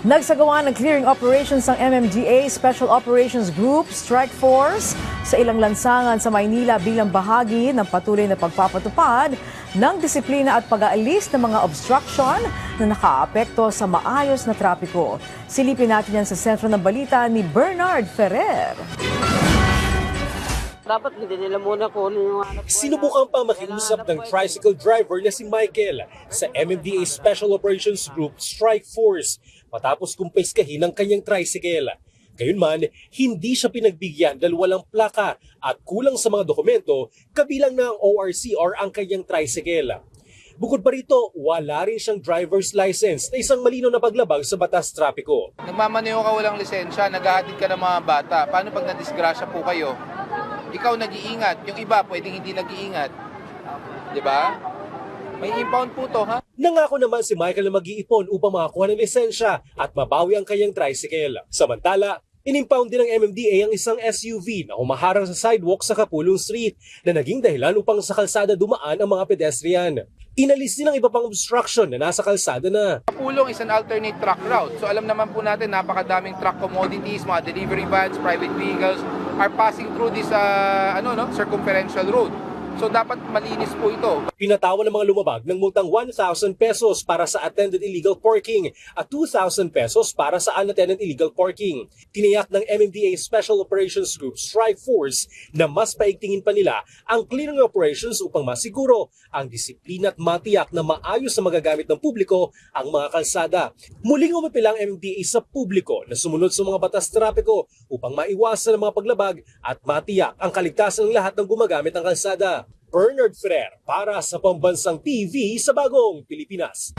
Nagsagawa ng clearing operations ng MMDA Special Operations Group Strike Force sa ilang lansangan sa Maynila bilang bahagi ng patuloy na pagpapatupad ng disiplina at pag-aalis ng mga obstruction na nakaapekto sa maayos na trapiko. Silipin natin yan sa sentro ng balita ni Bernard Ferrer. Dapat hindi nila muna kunin yung hanap buhay. Sinubukan pa makiusap ng tricycle driver na si Michael sa MMDA Special Operations Group Strike Force matapos kumpiskahin ang kanyang tricycle. Gayunman, hindi siya pinagbigyan dahil walang plaka at kulang sa mga dokumento kabilang na ang ORC or ang kanyang tricycle. Bukod pa rito, wala rin siyang driver's license na isang malinaw na paglabag sa batas trapiko. Nagmamaneho ka walang lisensya, naghahatid ka ng mga bata. Paano pag nadisgrasya po kayo? Ikaw nag-iingat, yung iba pwedeng hindi nag-iingat. Di ba? May impound po to, ha? Nangako naman si Michael na mag-iipon upang makakuha ng lisensya at mabawi ang kanyang tricycle. Samantala, inimpound din ng MMDA ang isang SUV na humaharang sa sidewalk sa Kapulong Street na naging dahilan upang sa kalsada dumaan ang mga pedestrian. Inalis din ang iba pang obstruction na nasa kalsada na. Kapulong is an alternate truck route. So alam naman po natin, napakadaming truck commodities, mga delivery vans, private vehicles are passing through this circumferential road. So dapat malinis po ito. Pinatawan ng mga lumabag ng multang 1,000 pesos para sa attended illegal parking at 2,000 pesos para sa unattended illegal parking. Tiniyak ng MMDA Special Operations Group Strike Force na mas paigtingin pa nila ang clearing operations upang masiguro ang disiplina at matiyak na maayos na magagamit ng publiko ang mga kalsada. Muling umapila ang MMDA sa publiko na sumunod sa mga batas trapiko upang maiwasan ang mga paglabag at matiyak ang kaligtasan ng lahat ng gumagamit ng kalsada. Bernard Ferrer para sa Pambansang TV sa Bagong Pilipinas.